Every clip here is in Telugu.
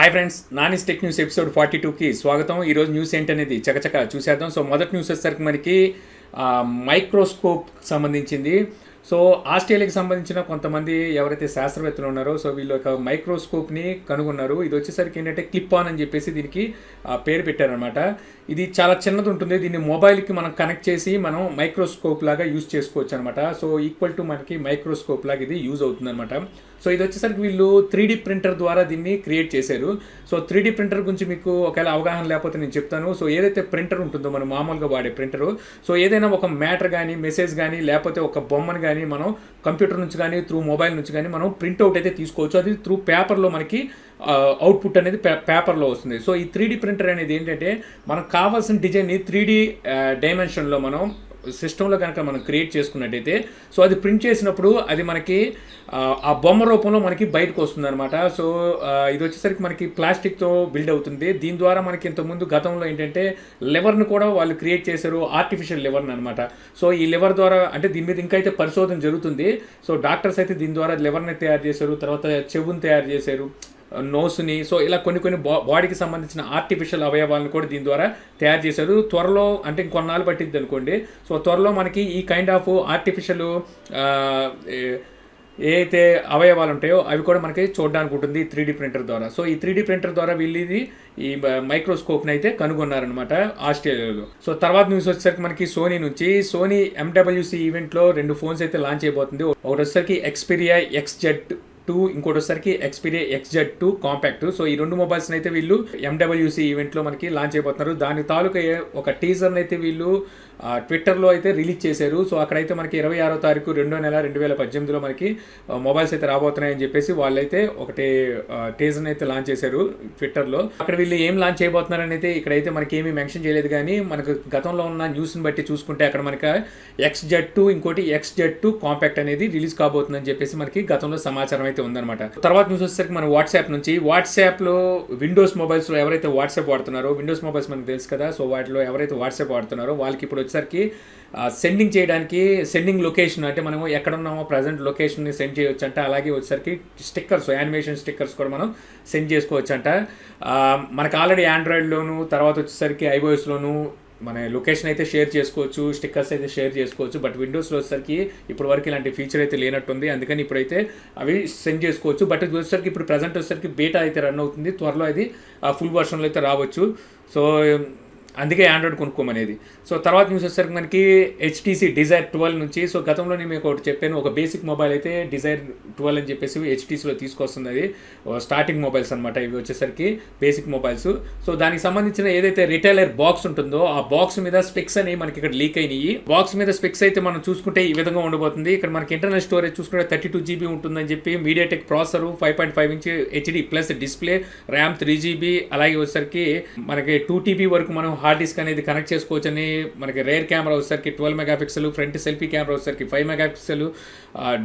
Hi friends, Nani's tech news episode 42కి స్వాగతం. ఈరోజు న్యూస్ ఏంటనేది చకచక చూసేద్దాం. సో మొదటి న్యూస్ వచ్చేసరికి మనకి మైక్రోస్కోప్ సంబంధించింది. సో ఆస్ట్రేలియాకి సంబంధించిన కొంతమంది ఎవరైతే శాస్త్రవేత్తలు ఉన్నారో సో వీళ్ళు ఒక మైక్రోస్కోప్ని కనుగొన్నారు. ఇది వచ్చేసరికి ఏంటంటే క్లిప్ ఆన్ అని చెప్పేసి దీనికి పేరు పెట్టారనమాట. ఇది చాలా చిన్నది ఉంటుంది. దీన్ని మొబైల్కి మనం కనెక్ట్ చేసి మనం మైక్రోస్కోప్ లాగా యూజ్ చేసుకోవచ్చు అనమాట. సో ఈక్వల్ టు మనకి మైక్రోస్కోప్ లాగా ఇది యూజ్ అవుతుంది అనమాట. సో ఇది వచ్చేసరికి వీళ్ళు 3D ప్రింటర్ ద్వారా దీన్ని క్రియేట్ చేశారు. సో 3D ప్రింటర్ గురించి మీకు ఒకవేళ అవగాహన లేకపోతే నేను చెప్తాను. సో ఏదైతే ప్రింటర్ ఉంటుందో మనం మామూలుగా వాడే ప్రింటరు, సో ఏదైనా ఒక మ్యాటర్ కానీ మెసేజ్ కానీ లేకపోతే ఒక బొమ్మను కానీ మనం కంప్యూటర్ నుంచి కానీ త్రూ మొబైల్ నుంచి కానీ మనం ప్రింట్అవుట్ అయితే తీసుకోవచ్చు. అది త్రూ పేపర్లో మనకి అవుట్పుట్ అనేది పేపర్లో వస్తుంది. సో ఈ 3D ప్రింటర్ అనేది ఏంటంటే మనకు కావాల్సిన డిజైన్ని 3D డైమెన్షన్లో మనం సిస్టంలో కనుక మనం క్రియేట్ చేసుకున్నట్టయితే సో అది ప్రింట్ చేసినప్పుడు అది మనకి ఆ బొమ్మ రూపంలో మనకి బయటకు వస్తుంది అనమాట. సో ఇది వచ్చేసరికి మనకి ప్లాస్టిక్తో బిల్డ్ అవుతుంది. దీని ద్వారా మనకి ఇంతకుముందు గతంలో ఏంటంటే లివర్ని కూడా వాళ్ళు క్రియేట్ చేశారు, ఆర్టిఫిషియల్ లివర్ని అనమాట. సో ఈ లివర్ ద్వారా అంటే దీని మీద ఇంకా అయితే పరిశోధన జరుగుతుంది. సో డాక్టర్స్ అయితే దీని ద్వారా లివర్ని తయారు చేశారు, తర్వాత చెవుని తయారు చేశారు, నోస్ని. సో ఇలా కొన్ని బాడీకి సంబంధించిన ఆర్టిఫిషియల్ అవయవాలను కూడా దీని ద్వారా తయారు చేశారు. త్వరలో అంటే ఇంకొన్నాళ్ళు పట్టిద్ది అనుకోండి. సో త్వరలో మనకి ఈ కైండ్ ఆఫ్ ఆర్టిఫిషియల్ ఏ అయితే అవయవాలు ఉంటాయో అవి కూడా మనకి చూడడానికి ఉంటుంది 3D ప్రింటర్ ద్వారా. సో ఈ 3D ప్రింటర్ ద్వారా వీళ్ళు ఈ మైక్రోస్కోప్ని అయితే కనుగొన్నారనమాట ఆస్ట్రేలియాలో. సో తర్వాత న్యూస్ వచ్చేసరికి మనకి సోనీ నుంచి సోనీ MWC ఈవెంట్లో 2 ఫోన్స్ అయితే లాంచ్ అయిపోతుంది. ఒకటి వచ్చేసరికి Xperia XZ2, ఇంకోటి వచ్చేసరికి Xperia XZ2 కాంపాక్ట్. సో ఈ 2 మొబైల్స్ని అయితే వీళ్ళు MWC ఈవెంట్లో మనకి లాంచ్ అయిపోతున్నారు. దాని తాలూకా ఒక టీజర్ని అయితే వీళ్ళు ట్విట్టర్లో అయితే రిలీజ్ చేశారు. సో అక్కడైతే మనకి 26వ తారీఖు 2వ నెల 2018లో మనకి మొబైల్స్ అయితే రాబోతున్నాయని చెప్పేసి వాళ్ళైతే ఒకటి టీజర్ని అయితే లాంచ్ చేశారు ట్విట్టర్లో. అక్కడ వీళ్ళు ఏం లాంచ్ చేయబోతున్నారని అయితే ఇక్కడైతే మనకి ఏమీ మెన్షన్ చేయలేదు. కానీ మనకు గతంలో ఉన్న న్యూస్ని బట్టి చూసుకుంటే అక్కడ మనకి XZ2 ఇంకోటి XZ2 కాంపాక్ట్ అనేది రిలీజ్ కాబోతుందని చెప్పేసి మనకి గతంలో సమాచారం అయితే ఉందన్నమాట. తర్వాత న్యూస్ వచ్చేసరికి మన వాట్సాప్ నుంచి. వాట్సాప్లో విండోస్ మొబైల్స్లో ఎవరైతే వాట్సాప్ వాడుతున్నారో, విండోస్ మొబైల్స్ మనకు తెలుసు కదా, సో వాటిలో ఎవరైతే వాట్సాప్ వాడుతున్నారో వాళ్ళకి ఇప్పుడు వచ్చేసరికి సెండింగ్ చేయడానికి సెండింగ్ లొకేషన్ అంటే మనం ఎక్కడ ఉన్నామో ప్రజెంట్ లొకేషన్ని సెండ్ చేయవచ్చు అంట. అలాగే వచ్చేసరికి స్టిక్కర్స్, యానిమేషన్ స్టిక్కర్స్ కూడా మనం సెండ్ చేసుకోవచ్చు అంట. మనకు ఆల్రెడీ ఆండ్రాయిడ్లోను తర్వాత వచ్చేసరికి iOSలోను మన లొకేషన్ అయితే షేర్ చేసుకోవచ్చు, స్టిక్కర్స్ అయితే షేర్ చేసుకోవచ్చు. బట్ విండోస్లో వచ్చేసరికి ఇప్పుడు వరకు ఇలాంటి ఫీచర్ అయితే లేనట్టుంది. అందుకని ఇప్పుడైతే అవి సెండ్ చేసుకోవచ్చు. బట్ ఇది వచ్చేసరికి ఇప్పుడు ప్రజెంట్ వచ్చేసరికి బేటా అయితే రన్ అవుతుంది. త్వరలో అది ఫుల్ వర్షన్లో అయితే రావచ్చు. సో అందుకే ఆండ్రాయిడ్ కొనుక్కోమనేది. సో తర్వాత న్యూస్ వచ్చేసరికి మనకి HTC Desire 12 నుంచి. సో గతంలో నేను మీకు ఒకటి చెప్పాను, ఒక బేసిక్ మొబైల్ అయితే Desire 12 అని చెప్పేసి HTCలో తీసుకొస్తుంది. అది స్టార్టింగ్ మొబైల్స్ అనమాట. ఇవి వచ్చేసరికి బేసిక్ మొబైల్స్. సో దానికి సంబంధించిన ఏదైతే రిటైలర్ బాక్స్ ఉంటుందో ఆ బాక్స్ మీద స్పెక్స్ అని మనకి ఇక్కడ లీక్ అయినాయి. బాక్స్ మీద స్పెక్స్ అయితే మనం చూసుకుంటే ఈ విధంగా ఉండబోతుంది. ఇక్కడ మనకి ఇంటర్నల్ స్టోరేజ్ చూసుకుంటే 32 GB ఉంటుందని చెప్పి, MediaTek processor 5.5 inch HD plus display, RAM 3 GB, అలాగే వచ్చేసరికి మనకి 2 TB వరకు మనం హార్డ్ డిస్క్ అనేది కనెక్ట్ చేసుకోవచ్చు అని. మనకి రేర్ కెమెరా వచ్చేసరికి 12 మెగాపిక్సెల్, ఫ్రంట్ సెల్ఫీ కెమెరా వచ్చేసరికి 5 megapixel,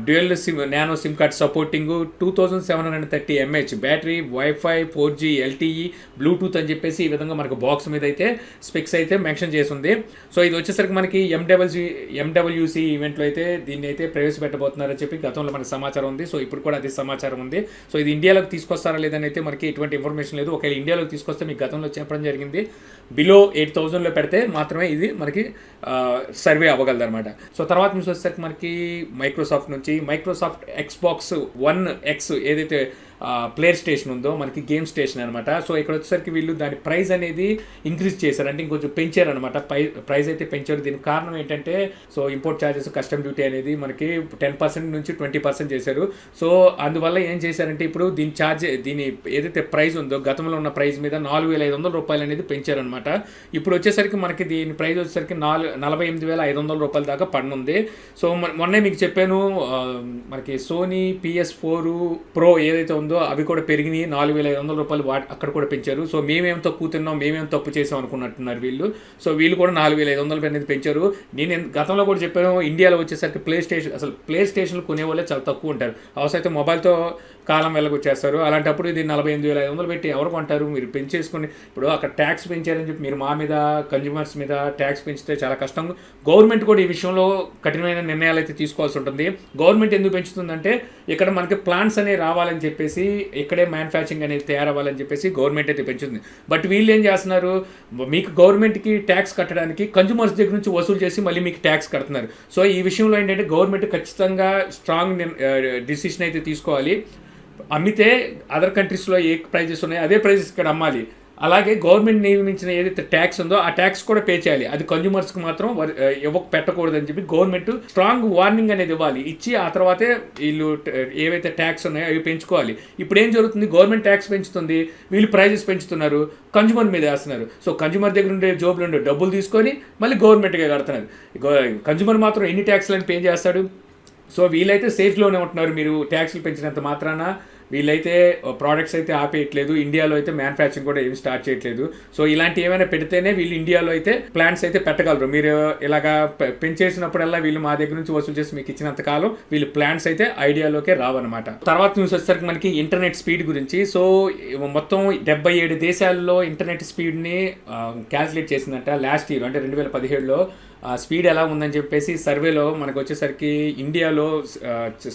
dual nano SIM card supporting, 2730 mAh battery, wifi, 4G LTE, Bluetooth అని చెప్పేసి ఈ విధంగా మనకు బాక్స్ మీద అయితే స్పెక్స్ అయితే మెన్షన్ చేసింది. సో ఇది వచ్చేసరికి మనకి MWC ఈవెంట్లో అయితే దీన్ని అయితే ప్రవేశపెట్టబోతున్నారని చెప్పి గతంలో మనకి సమాచారం ఉంది. సో ఇప్పుడు కూడా అదే సమాచారం ఉంది. సో ఇది ఇండియాలోకి తీసుకొస్తారా లేదని అయితే మనకి ఎటువంటి ఇన్ఫర్మేషన్ లేదు. ఒకవేళ ఇండియాలోకి తీసుకొస్తే మీకు గతంలో చెప్పడం జరిగింది, బిలో 8,000లో పెడితే మాత్రమే ఇది మనకి సర్వే అవ్వగలదు అనమాట. సో తర్వాత న్యూస్ వచ్చేసరికి మనకి మైక్రోసాఫ్ట్ నుంచి. మైక్రోసాఫ్ట్ Xbox One X ఏదైతే ప్లేయర్ స్టేషన్ ఉందో మనకి గేమ్ స్టేషన్ అనమాట. సో ఇక్కడ వచ్చేసరికి వీళ్ళు దాని ప్రైస్ అనేది ఇంక్రీజ్ చేశారు, అంటే ఇంకొంచెం పెంచారు అనమాట. ప్రైస్ అయితే పెంచారు. దీనికి కారణం ఏంటంటే so import charges, custom duty అనేది మనకి 10% నుంచి 20% చేశారు. సో అందువల్ల ఏం చేశారంటే ఇప్పుడు దీని ఏదైతే ప్రైస్ ఉందో గతంలో ఉన్న ప్రైస్ మీద 4,500 రూపాయలు అనేది పెంచారనమాట. ఇప్పుడు వచ్చేసరికి మనకి దీని ప్రైస్ వచ్చేసరికి 48,500 రూపాయల దాకా పడనుంది. సో మొన్నే మీకు చెప్పాను మనకి సోనీ PS4 Pro ఏదైతే ఉందో అవి కూడా పెరిగినాయి, 4,500 రూపాయలు అక్కడ కూడా పెంచారు. సో మేమేం తక్కువ తిన్నాం, మేమేం తప్పు చేసాం అనుకున్నట్టున్నారు వీళ్ళు. సో వీళ్ళు కూడా 4,500 అనేది పెంచారు. నేను గతంలో కూడా చెప్పాను, ఇండియాలో వచ్చేసరికి ప్లే స్టేషన్లు కొనేవాళ్ళే చాలా తక్కువ ఉంటారు. అవసరమైతే మొబైల్తో కాలం వెళ్ళగొచ్చేస్తారు. అలాంటప్పుడు ఇది 48,500 పెట్టి ఎవరు కొంటారు? మీరు పెంచేసుకుని ఇప్పుడు అక్కడ ట్యాక్స్ పెంచారని చెప్పి మీరు మా మీద, కన్జ్యూమర్స్ మీద ట్యాక్స్ పెంచితే చాలా కష్టం. గవర్నమెంట్ కూడా ఈ విషయంలో కఠినమైన నిర్ణయాలు అయితే తీసుకోవాల్సి ఉంటుంది. గవర్నమెంట్ ఎందుకు పెంచుతుందంటే ఇక్కడ మనకి ప్లాన్స్ అనేవి రావాలని చెప్పేసి చెప్పేసి ఇక్కడే మ్యానుఫ్యాక్చరింగ్ అనేది తయారవ్వాలని చెప్పేసి గవర్నమెంట్ అయితే పెంచుతుంది. బట్ వీళ్ళు ఏం చేస్తున్నారు, మీకు గవర్నమెంట్కి ట్యాక్స్ కట్టడానికి కన్జ్యూమర్స్ దగ్గర నుంచి వసూలు చేసి మళ్ళీ మీకు ట్యాక్స్ కడుతున్నారు. సో ఈ విషయంలో ఏంటంటే గవర్నమెంట్ ఖచ్చితంగా స్ట్రాంగ్ డిసిషన్ అయితే తీసుకోవాలి. అమ్మితే అదర్ కంట్రీస్లో ఏ ప్రైజెస్ ఉన్నాయో అదే ప్రైజెస్ ఇక్కడ అమ్మాలి. అలాగే గవర్నమెంట్ నియమించిన ఏదైతే ట్యాక్స్ ఉందో ఆ ట్యాక్స్ కూడా పే చేయాలి. అది కన్జ్యూమర్స్కి మాత్రం పెట్టకూడదని చెప్పి గవర్నమెంట్ స్ట్రాంగ్ వార్నింగ్ అనేది ఇవ్వాలి. ఇచ్చి ఆ తర్వాతే వీళ్ళు ఏవైతే ట్యాక్స్ ఉన్నాయో అవి పెంచుకోవాలి. ఇప్పుడు ఏం జరుగుతుంది, గవర్నమెంట్ ట్యాక్స్ పెంచుతుంది, వీళ్ళు ప్రైజెస్ పెంచుతున్నారు, కన్జ్యూమర్ మీద వేస్తున్నారు. సో కన్జ్యూమర్ దగ్గర ఉండే జోబులు ఉండే డబ్బులు తీసుకొని మళ్ళీ గవర్నమెంట్గా కడుతున్నారు. కన్జ్యూమర్ మాత్రం ఎన్ని ట్యాక్స్లను పే చేస్తాడు? సో వీళ్ళైతే సేఫ్లోనే ఉంటున్నారు. మీరు ట్యాక్స్లు పెంచినంత మాత్రాన వీళ్ళైతే ప్రోడక్ట్స్ అయితే ఆపేయట్లేదు. ఇండియాలో అయితే మ్యానుఫ్యాక్చరింగ్ కూడా ఏమి స్టార్ట్ చేయట్లేదు. సో ఇలాంటి ఏమైనా పెడితేనే వీళ్ళు ఇండియాలో అయితే ప్లాంట్స్ అయితే పెట్టగలరు. మీరు ఇలాగా పెంచేసినప్పుడల్లా వీళ్ళు మా దగ్గర నుంచి వసూలు చేసి మీకు ఇచ్చినంత కాలం వీళ్ళు ప్లాంట్స్ అయితే ఐడియాలోకే రావన్నమాట. తర్వాత న్యూస్ వచ్చేసరికి మనకి ఇంటర్నెట్ స్పీడ్ గురించి. సో మొత్తం 77 దేశాల్లో ఇంటర్నెట్ స్పీడ్ని క్యాల్కులేట్ చేసిందంట లాస్ట్ ఇయర్, అంటే 2017లో. స్పీడ్ ఎలా ఉందని చెప్పేసి సర్వేలో మనకు వచ్చేసరికి ఇండియాలో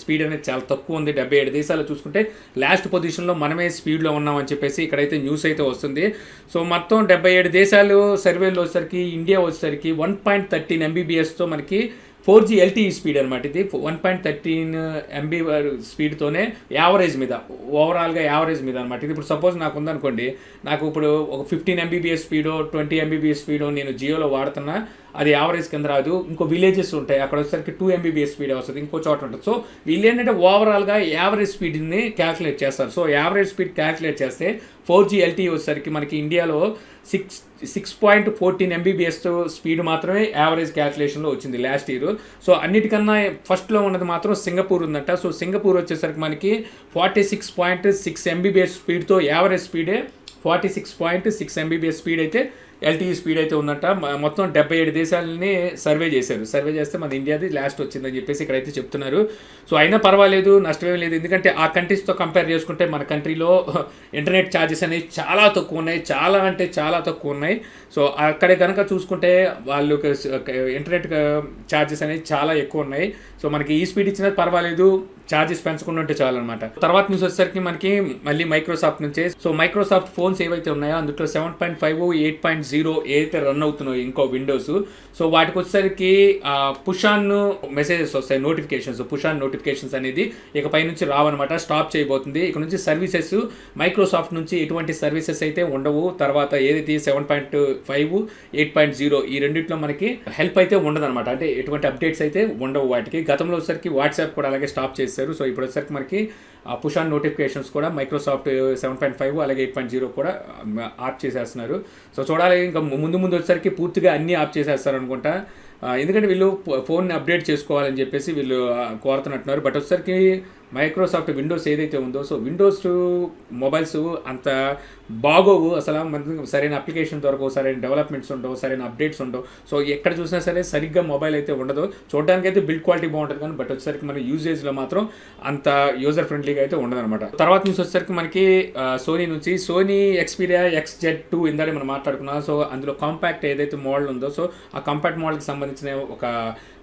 స్పీడ్ అనేది చాలా తక్కువ ఉంది. 77 దేశాలు చూసుకుంటే లాస్ట్ పొజిషన్లో మనమే స్పీడ్లో ఉన్నామని చెప్పేసి ఇక్కడైతే న్యూస్ అయితే వస్తుంది. సో మొత్తం 77 దేశాలు సర్వేలో వచ్చేసరికి ఇండియా వచ్చేసరికి 1.13 MBBSతో మనకి 4G LTE స్పీడ్ అనమాట. ఇది 1.13 MB స్పీడ్తోనే యావరేజ్ మీద, ఓవరాల్గా యావరేజ్ మీద అనమాట. ఇది ఇప్పుడు సపోజ్ నాకు ఉందనుకోండి, నాకు ఇప్పుడు ఒక 15 MBBS స్పీడో 20 MBBS స్పీడో నేను జియోలో వాడుతున్నా, అది యావరేజ్ కింద రాదు. ఇంకో విలేజెస్ ఉంటాయి, అక్కడ వచ్చేసరికి 2 MBBS స్పీడ్ వస్తుంది, ఇంకో చోట ఉంటుంది. సో వీళ్ళు ఏంటంటే ఓవరాల్గా యావరేజ్ స్పీడ్ని క్యాల్కులేట్ చేస్తారు. సో యావరేజ్ స్పీడ్ క్యాల్కులేట్ చేస్తే 4G LTE వచ్చేసరికి మనకి ఇండియాలో 6.14 MBBS స్పీడ్ మాత్రమే యావరేజ్ క్యాల్కులేషన్లో వచ్చింది లాస్ట్ ఇయర్. సో అన్నిటికన్నా ఫస్ట్లో ఉన్నది మాత్రం సింగపూర్ ఉందంట. సో సింగపూర్ వచ్చేసరికి మనకి 46.6 MBBS స్పీడ్తో యావరేజ్ స్పీడే 46.6 MBBS స్పీడ్ అయితే LTE స్పీడ్ అయితే ఉందంట. మొత్తం 77 దేశాలని సర్వే చేశారు. సర్వే చేస్తే మన ఇండియాది లాస్ట్ వచ్చిందని చెప్పేసి ఇక్కడైతే చెప్తున్నారు. సో అయినా పర్వాలేదు, నష్టమేం లేదు. ఎందుకంటే ఆ కంట్రీస్తో కంపేర్ చేసుకుంటే మన కంట్రీలో ఇంటర్నెట్ ఛార్జెస్ అనేవి చాలా తక్కువ ఉన్నాయి, చాలా అంటే చాలా తక్కువ ఉన్నాయి. సో అక్కడే కనుక చూసుకుంటే వాళ్ళు ఇంటర్నెట్ ఛార్జెస్ అనేవి చాలా ఎక్కువ ఉన్నాయి. సో మనకి ఈ స్పీడ్ ఇచ్చినది పర్వాలేదు, ఛార్జెస్ పెంచకుండా ఉంటే చాలు అనమాట. తర్వాత న్యూస్ వచ్చేసరికి మనకి మళ్ళీ మైక్రోసాఫ్ట్ నుంచే. సో మైక్రోసాఫ్ట్ ఫోన్స్ ఏవైతే ఉన్నాయో అందులో 7.5, 8.0 ఏదైతే రన్ అవుతున్నాయో ఇంకో విండోస్, సో వాటికి వచ్చేసరికి పుష్ ఆన్ మెసేజెస్ వస్తాయి, పుష్ ఆన్ నోటిఫికేషన్స్ అనేది ఇకపై నుంచి రావన్నమాట, స్టాప్ చేయబోతుంది. ఇక నుంచి సర్వీసెస్ మైక్రోసాఫ్ట్ నుంచి ఎటువంటి సర్వీసెస్ అయితే ఉండవు. తర్వాత ఏదైతే 7.5, 8.0 ఈ రెండిట్లో మనకి హెల్ప్ అయితే ఉండదన్నమాట, అంటే ఎటువంటి అప్డేట్స్ అయితే ఉండవు వాటికి. గతంలో వచ్చేసరికి వాట్సాప్ కూడా అలాగే స్టాప్ చేశారు. సో ఇప్పుడు వచ్చేసరికి మనకి పుష్ ఆన్ నోటిఫికేషన్స్ కూడా మైక్రోసాఫ్ట్ 7.5 అలాగే 8.0 కూడా ఆప్ చేసేస్తున్నారు. సో చూడాలి, ఇంకా ముందు వచ్చేసరికి పూర్తిగా అన్నీ ఆప్ చేసేస్తారు అనుకుంటా. ఎందుకంటే వీళ్ళు ఫోన్ని అప్డేట్ చేసుకోవాలని చెప్పేసి వీళ్ళు కోరుతున్నట్టున్నారు. బట్ వచ్చేసరికి మైక్రోసాఫ్ట్ విండోస్ ఏదైతే ఉందో, సో విండోస్ మొబైల్స్ అంత బాగోవు అసలు. మనకి సరైన అప్లికేషన్ దొరకవు, సరైన డెవలప్మెంట్స్ ఉండవు, సరైన అప్డేట్స్ ఉండవు. సో ఎక్కడ చూసినా సరే సరిగ్గా మొబైల్ అయితే ఉండదు. చూడడానికి అయితే బిల్డ్ క్వాలిటీ బాగుంటుంది కానీ బట్ వచ్చేసరికి మన యూజేజ్లో మాత్రం అంత యూజర్ ఫ్రెండ్లీగా అయితే ఉండదన్నమాట. తర్వాత న్యూస్ వచ్చేసరికి మనకి సోనీ నుంచి సోనీ ఎక్స్పీరియా XZ2 ఇందాక మనం మాట్లాడుకున్నాం. సో అందులో కాంపాక్ట్ ఏదైతే మోడల్ ఉందో, సో ఆ కాంపాక్ట్ మోడల్కి సంబంధించిన ఒక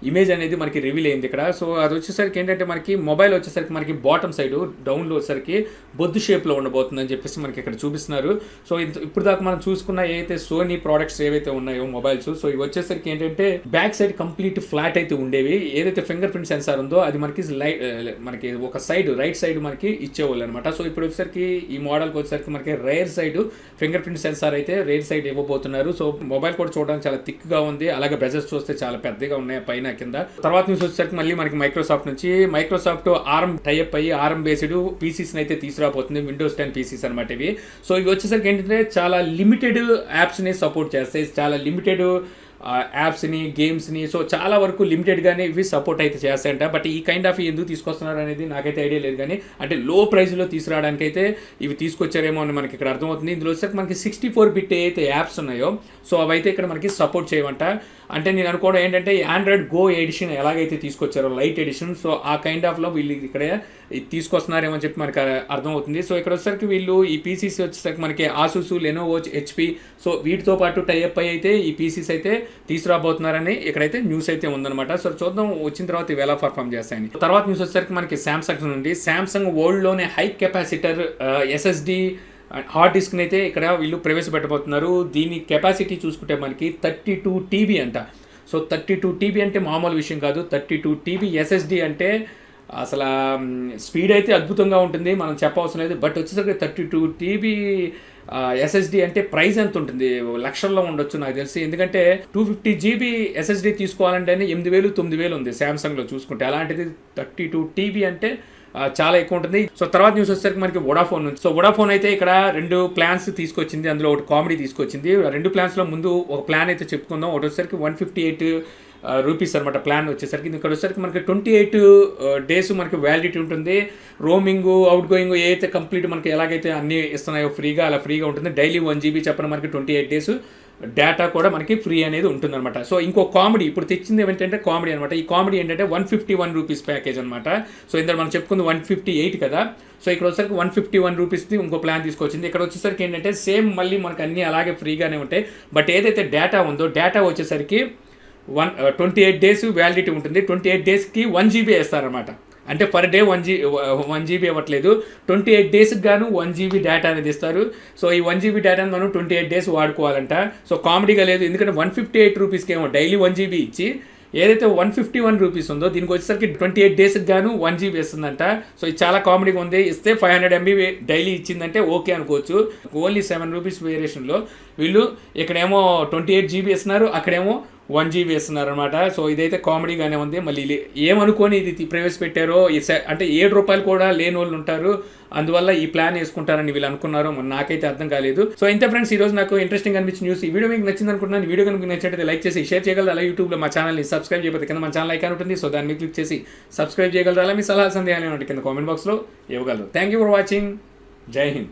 ఇమేజ్ అనేది మనకి రివీల్ అయింది ఇక్కడ. సో అది వచ్చేసరికి ఏంటంటే మనకి మొబైల్ వచ్చేసరికి మనకి బాటమ్ సైడ్ డౌన్లో వచ్చేసరికి బొద్దు షేప్లో ఉండబోతుందని చెప్పేసి మనకి ఇక్కడ చూపిస్తున్నారు. సో ఇప్పుడు దాకా మనం చూసుకున్న ఏదైతే సోనీ ప్రోడక్ట్స్ ఏవైతే ఉన్నాయో మొబైల్స్, సో ఇవి వచ్చేసరికి ఏంటంటే బ్యాక్ సైడ్ కంప్లీట్ ఫ్లాట్ అయితే ఉండేవి. ఏదైతే ఫింగర్ ప్రింట్ సెన్సార్ ఉందో అది మనకి ఒక సైడ్ రైట్ సైడ్ మనకి ఇచ్చేవాళ్ళు అనమాట. సో ఇప్పుడు వచ్చేసరికి ఈ మోడల్కి వచ్చేసరికి మనకి rare side finger print censor అయితే రేర్ సైడ్ ఇవ్వబోతున్నారు. సో మొబైల్ కూడా చూడడానికి చాలా థిక్గా ఉంది, అలాగే బ్రజెస్ చూస్తే చాలా పెద్దగా ఉన్నాయి పైన కింద. తర్వాత న్యూస్ వచ్చేసరికి మళ్ళీ మనకి మైక్రోసాఫ్ట్ నుంచి మైక్రోసాఫ్ట్ ARM టైఅప్ అయ్యి ARM బేస్డ్ పీసీస్ అయితే తీసుకురాబోతుంది, విండోస్ 10 పీసీస్ అనమాట ఇవి. సో ఇవి వచ్చేసరికి ఏంటంటే చాలా లిమిటెడ్ యాప్స్ని సపోర్ట్ చేస్తాయి, చాలా లిమిటెడ్ యాప్స్ని, గేమ్స్ని, సో చాలా వరకు లిమిటెడ్గానే ఇవి సపోర్ట్ అయితే చేస్తాయంట. బట్ ఈ కైండ్ ఆఫ్ ఎందుకు తీసుకొస్తున్నారు అనేది నాకైతే ఐడియా లేదు, కానీ అంటే లో ప్రైస్లో తీసుకురావడానికి అయితే ఇవి తీసుకొచ్చారేమో అని మనకి ఇక్కడ అర్థమవుతుంది. ఇందులో వచ్చేసరికి మనకి 64-బిట్ ఏదైతే యాప్స్ ఉన్నాయో సో అవైతే ఇక్కడ మనకి సపోర్ట్ చేయమంట. అంటే నేను అనుకోవడం ఏంటంటే ఆండ్రాయిడ్ గో ఎడిషన్ ఎలాగైతే తీసుకొచ్చారో లైట్ ఎడిషన్, సో ఆ కైండ్ ఆఫ్లో వీళ్ళు ఇక్కడ ఇది తీసుకొస్తున్నారేమో అని చెప్పి మనకి అర్థమవుతుంది. సో ఇక్కడ వచ్చేసరికి వీళ్ళు ఈ పీసీస్ వచ్చేసరికి మనకి ఆసూస్, లెనోవో, హెచ్పి సో వీటితో పాటు టైఅప్ అయితే ఈ పీసీస్ అయితే తీసుకురాబోతున్నారని ఇక్కడైతే న్యూస్ అయితే ఉందన్నమాట. సో చూద్దాం వచ్చిన తర్వాత ఇవి ఎలా పర్ఫామ్ చేస్తాయని. తర్వాత న్యూస్ వచ్చేసరికి మనకి సామ్సంగ్ నుండి సామ్సంగ్ వరల్డ్లోనే హై కెపాసిటర్ ఎస్ఎస్డి హార్డ్ డిస్క్ని అయితే ఇక్కడ వీళ్ళు ప్రవేశపెట్టబోతున్నారు. దీని కెపాసిటీ చూసుకుంటే మనకి 32 TB అంట. సో 32 TB అంటే మామూలు విషయం కాదు. 32 TB ఎస్ఎస్డి అంటే అసలు స్పీడ్ అయితే అద్భుతంగా ఉంటుంది, మనం చెప్పవసరం లేదు. బట్ వచ్చేసరికి 32 TB ఎస్ఎస్డి అంటే ప్రైస్ ఎంత ఉంటుంది, లక్షల్లో ఉండొచ్చు నాకు తెలిసి. ఎందుకంటే 250 GB ఎస్ఎస్డి తీసుకోవాలంటే 8,000 9,000 ఉంది శాంసంగ్లో చూసుకుంటే. అలాంటిది 32 TB అంటే చాలా ఎక్కువ ఉంటుంది. సో తర్వాత న్యూస్ వచ్చేసరికి మనకి వొడాఫోన్ నుంచి. సో వొడాఫోన్ అయితే ఇక్కడ 2 ప్లాన్స్ తీసుకొచ్చింది, అందులో ఒకటి కామెడీ తీసుకొచ్చింది. 2 ప్లాన్స్లో ముందు ఒక ప్లాన్ అయితే చెప్పుకుందాం. ఒకటి వచ్చేసరికి 158 రూపీస్ అనమాట ప్లాన్ వచ్చేసరికి. ఇక్కడ వచ్చేసరికి మనకి 28 డేస్ మనకి వ్యాలిడిటీ ఉంటుంది. రోమింగ్, అవుట్ గోయింగ్ ఏదైతే కంప్లీట్ మనకి ఎలాగైతే అన్ని ఇస్తున్నాయో ఫ్రీగా అలా ఫ్రీగా ఉంటుంది. డైలీ 1 GB చెప్పిన మనకి 28 డేస్ డేటా కూడా మనకి ఫ్రీ అనేది ఉంటుందన్నమాట. సో ఇంకో కామెడీ ఇప్పుడు తెచ్చింది ఏంటంటే కామెడీ అనమాట. ఈ కామెడీ ఏంటంటే 151 రూపీస్ ప్యాకేజ్ అనమాట. సో ఇందులో మనం చెప్పుకుంది 158 కదా. సో ఇక్కడ వచ్చేసరికి 151 రూపీస్ది ఇంకో ప్లాన్ తీసుకొచ్చింది. ఇక్కడ వచ్చేసరికి ఏంటంటే సేమ్ మళ్ళీ మనకి అన్నీ అలాగే ఫ్రీగానే ఉంటాయి. బట్ ఏదైతే డేటా ఉందో డేటా వచ్చేసరికి 28 డేస్ వ్యాలిడిటీ ఉంటుంది. 28 డేస్కి 1 GB వేస్తారనమాట. అంటే పర్ డే 1 GB ఇవ్వట్లేదు. 28 డేస్కి గాను 1 GB డేటా అనేది ఇస్తారు. సో ఈ 1 GB డేటాను మనం 28 డేస్ వాడుకోవాలంట. సో కామెడీగా లేదు, ఎందుకంటే 158 రూపీస్కి ఏమో డైలీ 1 GB ఇచ్చి ఏదైతే 151 రూపీస్ ఉందో దీనికి వచ్చేసరికి 28 డేస్కి గాను 1 GB ఇస్తుందంట. సో ఇది చాలా కామెడీగా ఉంది. ఇస్తే 500 MB డైలీ ఇచ్చిందంటే ఓకే అనుకోవచ్చు. ఓన్లీ 7 రూపీస్ వేరియేషన్లో వీళ్ళు ఇక్కడేమో 28 GB ఇస్తున్నారు, అక్కడేమో 1 GB ఇస్తున్నారు అనమాట. సో ఇదైతే కామెడీగానే ఉంది. మళ్ళీ ఏమనుకొని ఇది ప్రవేశపెట్టారో, అంటే 7 రూపాయలు కూడా లేని వాళ్ళు ఉంటారు, అందువల్ల ఈ ప్లాన్ వేసుకుంటారని వీళ్ళు అనుకున్నారు. నాకైతే అర్థం కాలేదు. సో ఇంత ఫ్రెండ్స్, ఈ రోజు నాకు ఇంట్రెస్టింగ్ అనిపించిన న్యూస్. ఈ వీడియో మీకు నచ్చింది అనుకుంటున్నాను. వీడియో కనుక మీకు నచ్చినట్లయితే లైక్ చేసి షేర్ చేయగలరు. అలా యూట్యూబ్లో మా ఛానల్ని సబ్స్క్రైబ్ చేయకపోతే కింద మన ఛానల్ ఐకాన్ ఉంటుంది. సో దాన్ని క్లిక్ చేసి సబ్స్క్రైబ్ చేయగలరు. అలా మీ సలహా సందేహాలు కింద కామెంట్ బాక్స్లో ఇవ్వగలరు. Thank you for watching. జై హింద్.